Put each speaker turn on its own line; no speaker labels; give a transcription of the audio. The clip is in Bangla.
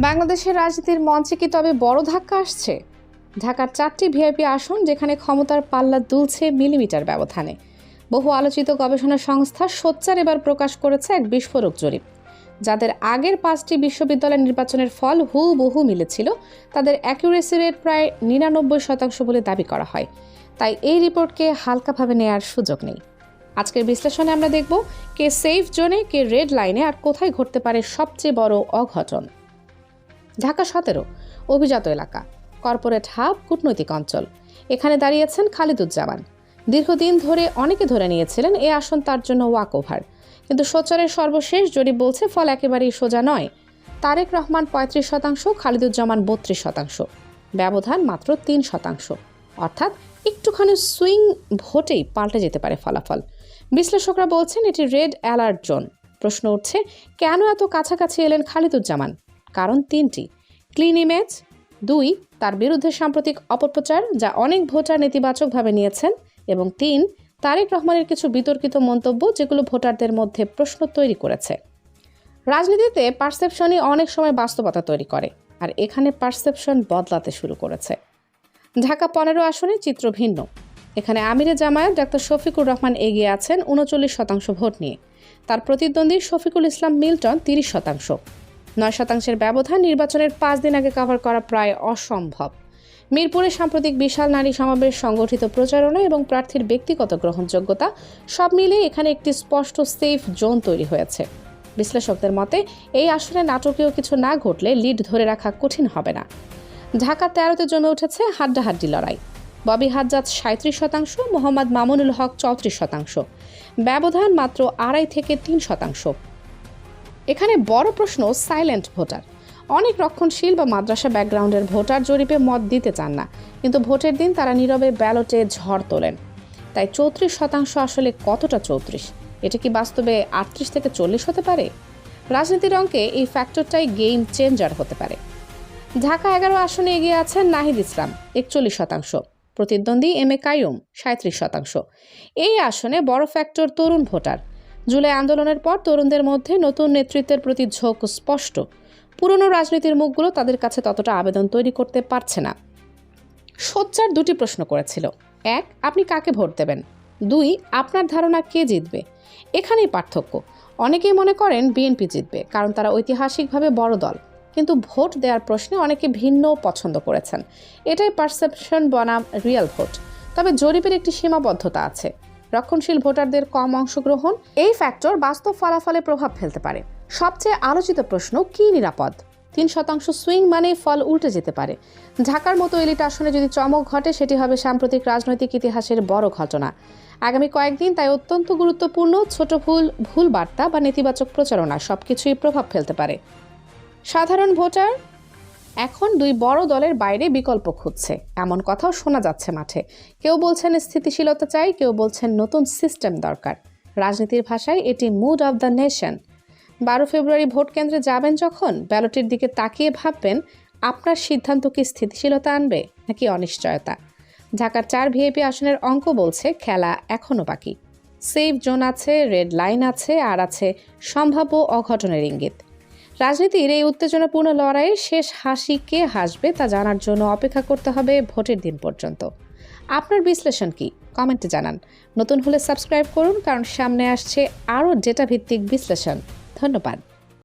বাংলাদেশের রাজনীতির মঞ্চে কি তবে বড় ধাক্কা আসছে? ঢাকার 4টি ভিআইপি আসন যেখানে ক্ষমতার পাল্লা দুলছে মিলিমিটার ব্যবধানে। বহু আলোচিত গবেষণা সংস্থা সোচ্চার এবার প্রকাশ করেছে এক বিস্ফোরক জরিপ। যাদের আগের 5টি বিশ্ববিদ্যালয় নির্বাচনের ফল হুবহু মিলেছিল, তাদের অ্যাকুরেসি রেট প্রায় 99% বলে দাবি করা হয়। তাই এই রিপোর্টকে হালকাভাবে নেওয়ার সুযোগ নেই। আজকের বিশ্লেষণে আমরা দেখব কে সেফ জোনে, কে রেড লাইনে, আর কোথায় ঘটতে পারে সবচেয়ে বড় অঘটন। ঢাকা 17 অভিজাত এলাকা, কর্পোরেট হাব, কূটনৈতিক অঞ্চল। এখানে দাঁড়িয়েছেন খালিদুজ্জামান। দীর্ঘদিন ধরে অনেকে ধরে নিয়েছিলেন এই আসন তার জন্য ওয়াক ওভার, কিন্তু সোচ্চারের সর্বশেষ জরিপ বলছে ফল একেবারেই সোজা নয়। তারেক রহমান 35%, খালিদুজ্জামান 32%, ব্যবধান মাত্র 3%। অর্থাৎ একটুখানি সুইং ভোটেই পাল্টে যেতে পারে ফলাফল। বিশ্লেষকরা বলছেন এটি রেড অ্যালার্ট জোন। প্রশ্ন উঠছে, কেন এত কাছাকাছি এলেন খালিদুজ্জামান? কারণ 3টি: ক্লিন ইমেজ, 2 তার বিরুদ্ধে সাম্প্রতিক অপপ্রচার যা অনেক ভোটার নেতিবাচকভাবে নিয়েছেন, এবং 3 তারেক রহমানের কিছু বিতর্কিত মন্তব্য যেগুলো ভোটারদের মধ্যে প্রশ্ন তৈরি করেছে। রাজনীতিতে পারসেপশনই অনেক সময় বাস্তবতা তৈরি করে, আর এখানে পারসেপশন বদলাতে শুরু করেছে। ঢাকা 15 আসনে চিত্র ভিন্ন। এখানে আমিরে জামায়াত ডাক্তার শফিকুর রহমান এগিয়ে আছেন 39% ভোট নিয়ে। তার প্রতিদ্বন্দ্বী শফিকুল ইসলাম মিল্টন 30%। 9% ব্যবধান নির্বাচনের 5 দিন আগে কভার করা প্রায় অসম্ভব। মিরপুরে সাম্প্রতিক বিশাল নারী সমাবেশ, সংগঠিত প্রচারণা এবং প্রার্থীর ব্যক্তিগত গ্রহণযোগ্যতা সব মিলিয়ে এখানে একটি স্পষ্ট সেফ জোন তৈরি হয়েছে। বিশ্লেষকদের মতে এই আসনে নাটকীয় কিছু না ঘটলে লিড ধরে রাখা কঠিন হবে না। ঢাকা 13তে জমে উঠেছে হাড্ডাহাড্ডি লড়াই। ববি হাজ্জাজ 37%, মোহাম্মদ মামুনুল হক 34%, ব্যবধান মাত্র 2.5 থেকে 3%। এখানে বড় প্রশ্ন সাইলেন্ট ভোটার। অনেক রক্ষণশীল বা মাদ্রাসা ব্যাকগ্রাউন্ডের ভোটার জরিপে মত দিতে চান না, কিন্তু ভোটের দিন তারা নীরবে ব্যালটে ঝড় তোলেন। তাই 34% আসলে কতটা 34? এটা কি বাস্তবে 38 থেকে 40 হতে পারে? রাজনীতির অঙ্কে এই ফ্যাক্টরটাই গেম চেঞ্জার হতে পারে। ঢাকা 11 আসনে এগিয়ে আছেন নাহিদ ইসলাম 41%, প্রতিদ্বন্দ্বী এম এ কাইয়ুম 37%। এই আসনে বড় ফ্যাক্টর তরুণ ভোটার। জুলাই আন্দোলনের পর তরুণদের মধ্যে নতুন নেতৃত্বের প্রতি ঝোঁক স্পষ্ট। পুরনো রাজনীতির মুখগুলো তাদের কাছে ততটা আবেদন তৈরি করতে পারছে না। সোচ্চার 2টি প্রশ্ন করেছিল: 1, আপনি কাকে ভোট দেবেন? 2, আপনার ধারণা কে জিতবে? এখানেই পার্থক্য। অনেকেই মনে করেন বিএনপি জিতবে, কারণ তারা ঐতিহাসিকভাবে বড় দল। কিন্তু ভোট দেওয়ার প্রশ্নে অনেকে ভিন্ন পছন্দ করেছেন। এটাই পারসেপশন বনাম রিয়েল ভোট। তবে জরিপের একটি সীমাবদ্ধতা আছে। রক্ষণশীল ভোটারদের কম অংশগ্রহণ, এই ফ্যাক্টর বাস্তব ফলাফলে প্রভাব ফেলতে পারে। সবচেয়ে আলোচিত প্রশ্ন, কি নিরাপদ? 3% সুইং মানে ফল উল্টে যেতে পারে। ঢাকার মতো এলিট আসনে যদি চমক ঘটে, সেটি হবে সাম্প্রতিক রাজনৈতিক ইতিহাসের বড় ঘটনা। আগামী কয়েকদিন তাই অত্যন্ত গুরুত্বপূর্ণ। ছোট ভুল বার্তা বা নেতিবাচক প্রচারণা সবকিছুই প্রভাব ফেলতে পারে। সাধারণ ভোটার এখন 2 বড় দলের বাইরে বিকল্প খুঁজছে, এমন কথাও শোনা যাচ্ছে মাঠে। কেউ বলছেন স্থিতিশীলতা চাই, কেউ বলছেন নতুন সিস্টেম দরকার। রাজনীতির ভাষায় এটি মুড অব দ্য নেশন। 12 ফেব্রুয়ারি ভোট কেন্দ্রে যাবেন যখন, ব্যালটের দিকে তাকিয়ে ভাববেন আপনার সিদ্ধান্ত কি স্থিতিশীলতা আনবে নাকি অনিশ্চয়তা। ঢাকার 4 ভিআইপি আসনের অঙ্ক বলছে খেলা এখনও বাকি। সেফ জোন আছে, রেড লাইন আছে, আর আছে সম্ভাব্য অঘটনের ইঙ্গিত। রাজনীতির এই উত্তেজনাপূর্ণ লড়াইয়ে শেষ হাসি কে হাসবে তা জানার জন্য অপেক্ষা করতে হবে ভোটের দিন পর্যন্ত। আপনার বিশ্লেষণ কি? কমেন্টে জানান। নতুন হলে সাবস্ক্রাইব করুন, কারণ সামনে আসছে আরও ডেটা ভিত্তিক বিশ্লেষণ। ধন্যবাদ।